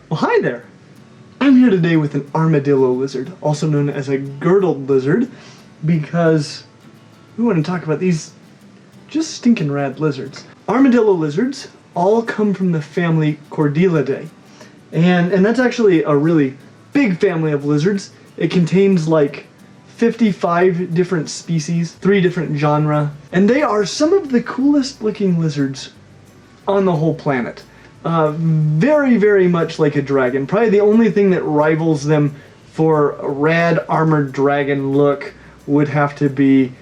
Well, hi there! I'm here today with an armadillo lizard, also known as a girdled lizard, because we want to talk about these just stinking rad lizards. Armadillo lizards all come from the family Chordelidae, and that's actually a really big family of lizards. It contains like 55 different species, 3 different genera, and they are some of the coolest looking lizards on the whole planet. Very, very much like a dragon. Probably the only thing that rivals them for a rad armored dragon look would have to be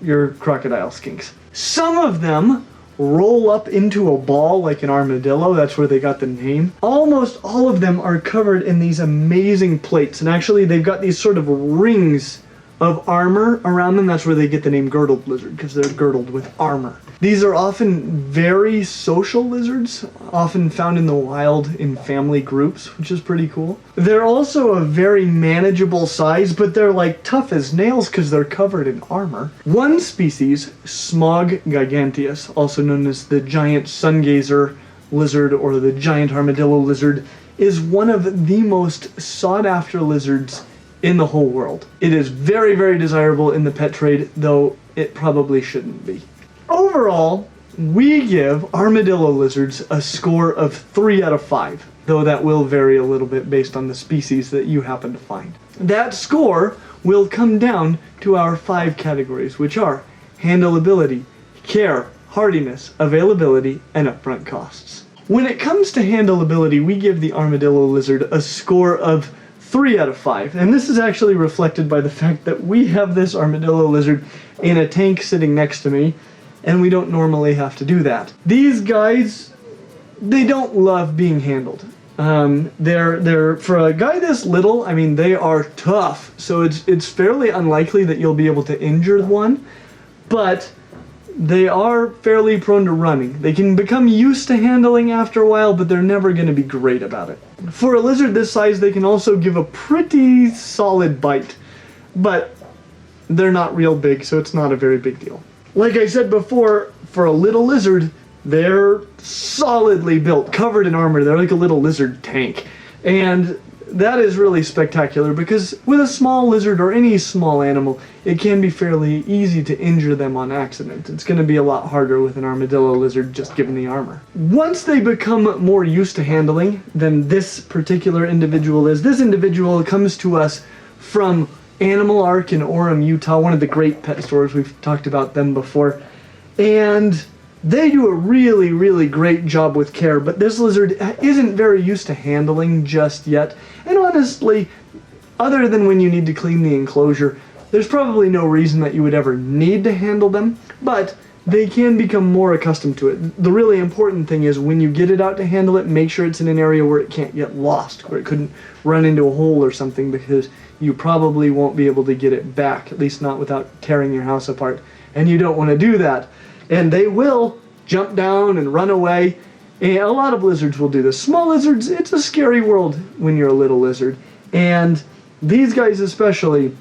your crocodile skinks. Some of them roll up into a ball like an armadillo. That's where they got the name. Almost all of them are covered in these amazing plates, and actually they've got these sort of rings of armor around them. That's where they get the name girdled lizard, because they're girdled with armor. These are often very social lizards, often found in the wild in family groups, which is pretty cool. They're also a very manageable size, but they're like tough as nails because they're covered in armor. One species, Smaug giganteus, also known as the giant sungazer lizard or the giant armadillo lizard, is one of the most sought-after lizards in the whole world. It is very, very desirable in the pet trade, though it probably shouldn't be. Overall, we give armadillo lizards a score of 3 out of 5, though that will vary a little bit based on the species that you happen to find. That score will come down to our 5 categories, which are handleability, care, hardiness, availability, and upfront costs. When it comes to handleability, we give the armadillo lizard a score of 3 out of 5, and this is actually reflected by the fact that we have this armadillo lizard in a tank sitting next to me, and we don't normally have to do that. These guys, they don't love being handled. They're for a guy this little, I mean, they are tough, so it's fairly unlikely that you'll be able to injure one, but they are fairly prone to running. They can become used to handling after a while, but they're never going to be great about it. For a lizard this size, they can also give a pretty solid bite, but they're not real big, so it's not a very big deal. Like I said before, for a little lizard, they're solidly built, covered in armor. They're like a little lizard tank. And that is really spectacular because with a small lizard or any small animal, it can be fairly easy to injure them on accident. It's going to be a lot harder with an armadillo lizard just given the armor. Once they become more used to handling than this particular individual is, this individual comes to us from Animal Ark in Orem, Utah, one of the great pet stores. We've talked about them before. And they do a really, really great job with care, but this lizard isn't very used to handling just yet. And honestly, other than when you need to clean the enclosure, there's probably no reason that you would ever need to handle them, but they can become more accustomed to it. The really important thing is when you get it out to handle it, make sure it's in an area where it can't get lost, where it couldn't run into a hole or something, because you probably won't be able to get it back, at least not without tearing your house apart. And you don't want to do that. And they will jump down and run away. And a lot of lizards will do this. Small lizards, it's a scary world when you're a little lizard. And these guys especially,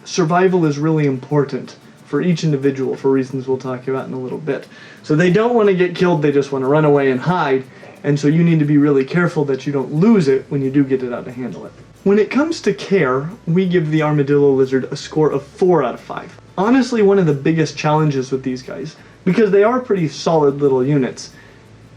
survival is really important for each individual for reasons we'll talk about in a little bit. So they don't want to get killed, they just want to run away and hide. And so you need to be really careful that you don't lose it when you do get it out to handle it. When it comes to care, we give the armadillo lizard a score of 4 out of 5. Honestly, one of the biggest challenges with these guys, because they are pretty solid little units,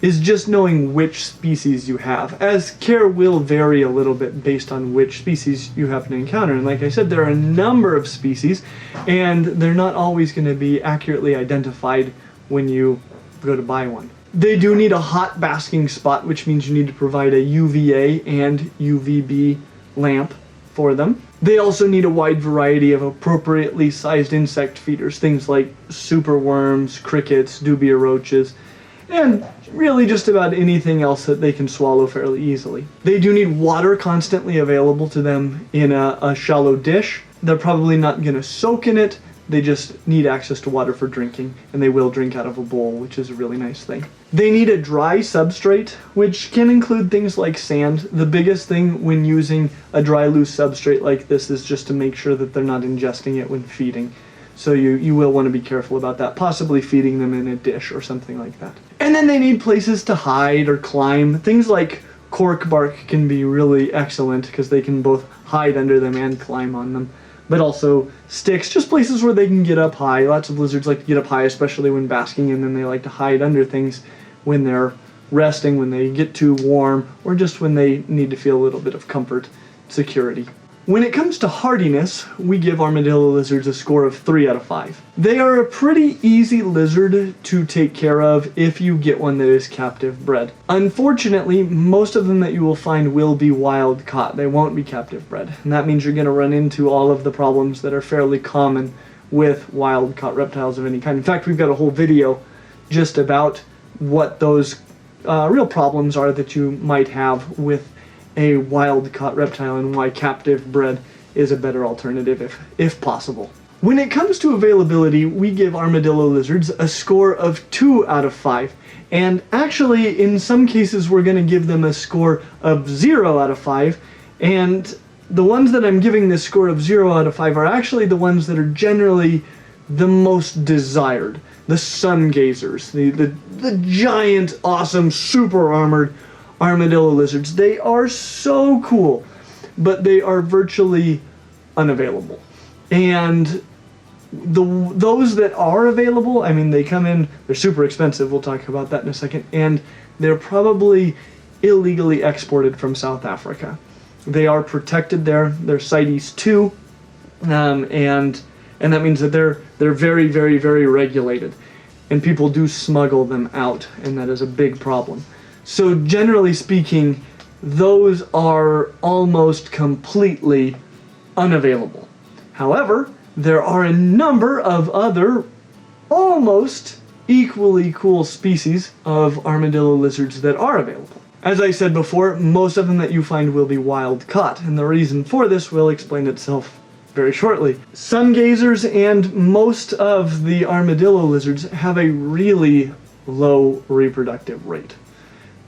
is just knowing which species you have, as care will vary a little bit based on which species you happen to encounter. And like I said, there are a number of species, and they're not always going to be accurately identified when you go to buy one. They do need a hot basking spot, which means you need to provide a UVA and UVB lamp for them. They also need a wide variety of appropriately sized insect feeders, things like superworms, crickets, Dubia roaches, and really just about anything else that they can swallow fairly easily. They do need water constantly available to them in a shallow dish. They're probably not going to soak in it. They just need access to water for drinking, and they will drink out of a bowl, which is a really nice thing. They need a dry substrate, which can include things like sand. The biggest thing when using a dry, loose substrate like this is just to make sure that they're not ingesting it when feeding. So you will want to be careful about that, possibly feeding them in a dish or something like that. And then they need places to hide or climb, things like Cork Bark can be really excellent because they can both hide under them and climb on them. But also sticks, just places where they can get up high. Lots of lizards like to get up high, especially when basking, and then they like to hide under things when they're resting, when they get too warm, or just when they need to feel a little bit of comfort, security. When it comes to hardiness, we give armadillo lizards a score of 3 out of 5. They are a pretty easy lizard to take care of if you get one that is captive bred. Unfortunately, most of them that you will find will be wild caught. They won't be captive bred, and that means you're going to run into all of the problems that are fairly common with wild caught reptiles of any kind. In fact, we've got a whole video just about what those real problems are that you might have with a wild-caught reptile and why captive bred is a better alternative if possible. When it comes to availability, we give armadillo lizards a score of 2 out of 5. And actually, in some cases, we're going to give them a score of 0 out of 5. And the ones that I'm giving this score of 0 out of 5 are actually the ones that are generally the most desired. The sungazers, the giant, awesome, super armored armadillo lizards. They are so cool, but they are virtually unavailable. And those that are available, I mean, they come in, they're super expensive, we'll talk about that in a second, and they're probably illegally exported from South Africa. They are protected there, they're CITES 2, and that means that they're very, very, very regulated. And people do smuggle them out, and that is a big problem. So generally speaking, those are almost completely unavailable. However, there are a number of other almost equally cool species of armadillo lizards that are available. As I said before, most of them that you find will be wild caught, and the reason for this will explain itself very shortly. Sungazers and most of the armadillo lizards have a really low reproductive rate.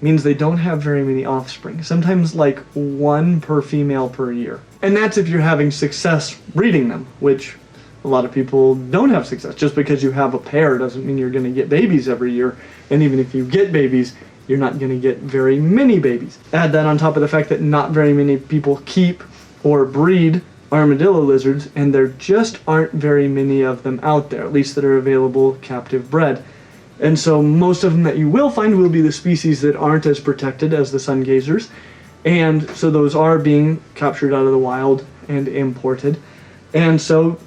Means they don't have very many offspring, sometimes like 1 per female per year. And that's if you're having success breeding them, which a lot of people don't have success. Just because you have a pair doesn't mean you're going to get babies every year, and even if you get babies, you're not going to get very many babies. Add that on top of the fact that not very many people keep or breed armadillo lizards, and there just aren't very many of them out there, at least that are available captive bred. And so most of them that you will find will be the species that aren't as protected as the sungazers. And so those are being captured out of the wild and imported. And so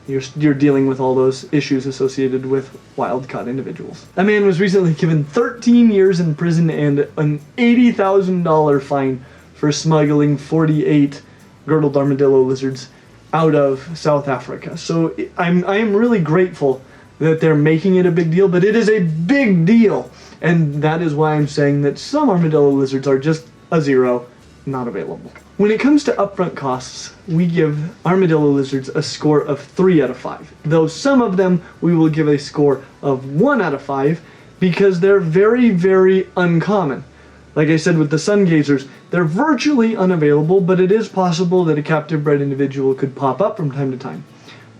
you're dealing with all those issues associated with wild-caught individuals. A man was recently given 13 years in prison and an $80,000 fine for smuggling 48 girdled armadillo lizards out of South Africa. So I am really grateful that they're making it a big deal, but it is a big deal. And that is why I'm saying that some armadillo lizards are just a 0, not available. When it comes to upfront costs, we give armadillo lizards a score of 3 out of 5. Though some of them we will give a score of 1 out of 5 because they're very, very uncommon. Like I said with the sungazers, they're virtually unavailable, but it is possible that a captive bred individual could pop up from time to time.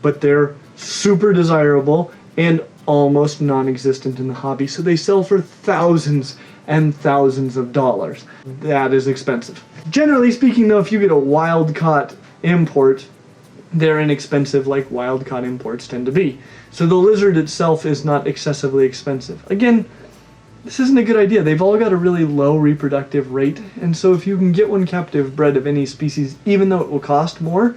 But they're super desirable and almost non-existent in the hobby, so they sell for thousands and thousands of dollars. That is expensive. Generally speaking though, if you get a wild-caught import, they're inexpensive like wild-caught imports tend to be. So the lizard itself is not excessively expensive. Again, this isn't a good idea. They've all got a really low reproductive rate, and so if you can get one captive bred of any species, even though it will cost more,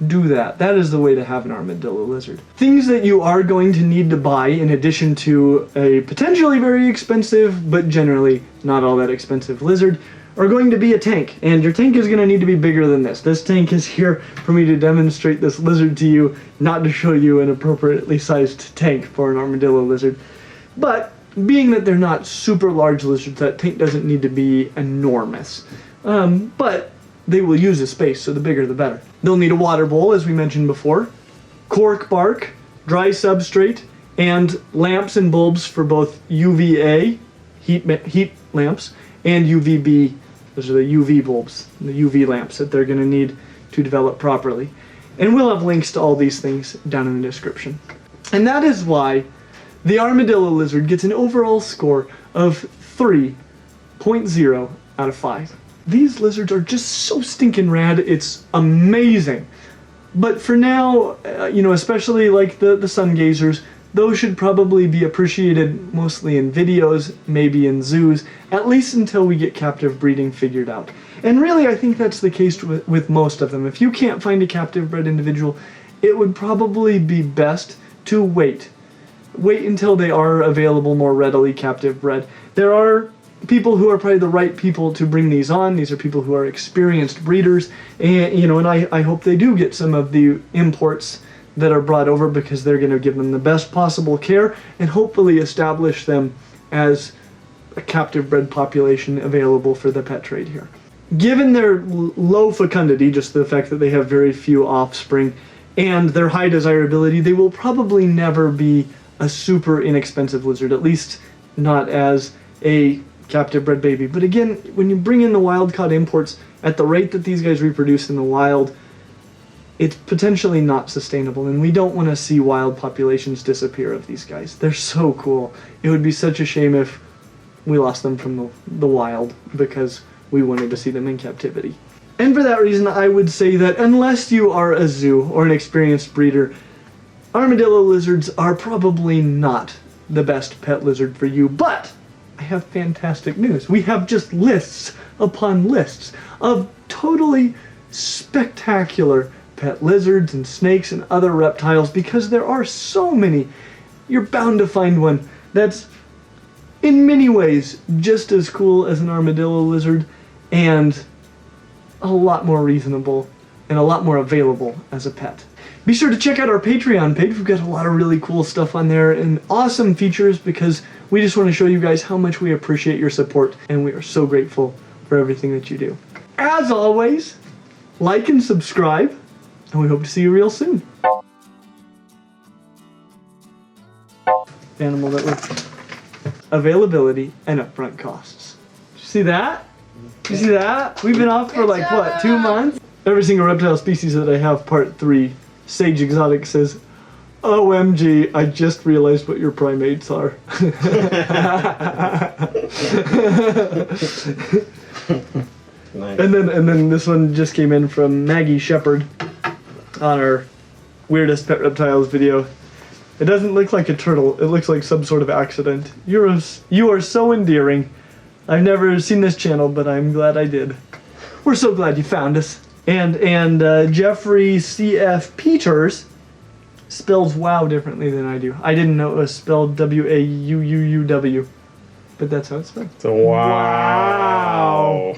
do that. That is the way to have an armadillo lizard. Things that you are going to need to buy in addition to a potentially very expensive, but generally not all that expensive lizard, are going to be a tank. And your tank is going to need to be bigger than this. This tank is here for me to demonstrate this lizard to you, not to show you an appropriately sized tank for an armadillo lizard. But being that they're not super large lizards, that tank doesn't need to be enormous. But they will use the space, so the bigger the better. They'll need a water bowl, as we mentioned before, cork bark, dry substrate, and lamps and bulbs for both UVA, heat lamps, and UVB, those are the UV bulbs, the UV lamps that they're going to need to develop properly. And we'll have links to all these things down in the description. And that is why the armadillo lizard gets an overall score of 3.0 out of 5. These lizards are just so stinking rad, it's amazing. But for now, you know, especially like the sungazers, those should probably be appreciated mostly in videos, maybe in zoos, at least until we get captive breeding figured out. And really, I think that's the case with most of them. If you can't find a captive bred individual, it would probably be best to wait. Wait until they are available more readily captive bred. There are people who are probably the right people to bring these on. These are people who are experienced breeders, and you know, and I hope they do get some of the imports that are brought over, because they're going to give them the best possible care and hopefully establish them as a captive bred population available for the pet trade here. Given their low fecundity, just the fact that they have very few offspring, and their high desirability, they will probably never be a super inexpensive lizard, at least not as a captive bred baby. But again, when you bring in the wild-caught imports at the rate that these guys reproduce in the wild, it's potentially not sustainable, and we don't want to see wild populations disappear of these guys. They're so cool. It would be such a shame if we lost them from the wild because we wanted to see them in captivity. And for that reason, I would say that unless you are a zoo or an experienced breeder, armadillo lizards are probably not the best pet lizard for you. But I have fantastic news. We have just lists upon lists of totally spectacular pet lizards and snakes and other reptiles, because there are so many. You're bound to find one that's in many ways just as cool as an armadillo lizard, and a lot more reasonable and a lot more available as a pet. Be sure to check out our Patreon page. We've got a lot of really cool stuff on there and awesome features, because we just want to show you guys how much we appreciate your support, and we are so grateful for everything that you do. As always, like and subscribe, and we hope to see you real soon. Animal that with availability and upfront costs. Did you see that? Did you see that? We've been off for like, what, 2 months? Every single reptile species that I have, part 3, Sage Exotic says, OMG, I just realized what your primates are. Nice. And then this one just came in from Maggie Shepherd on our weirdest pet reptiles video. It doesn't look like a turtle. It looks like some sort of accident. You are so endearing. I've never seen this channel, but I'm glad I did. We're so glad you found us. And Jeffrey C.F. Peters spells WoW differently than I do. I didn't know it was spelled W-A-U-U-U-W. But that's how it's spelled. So wow.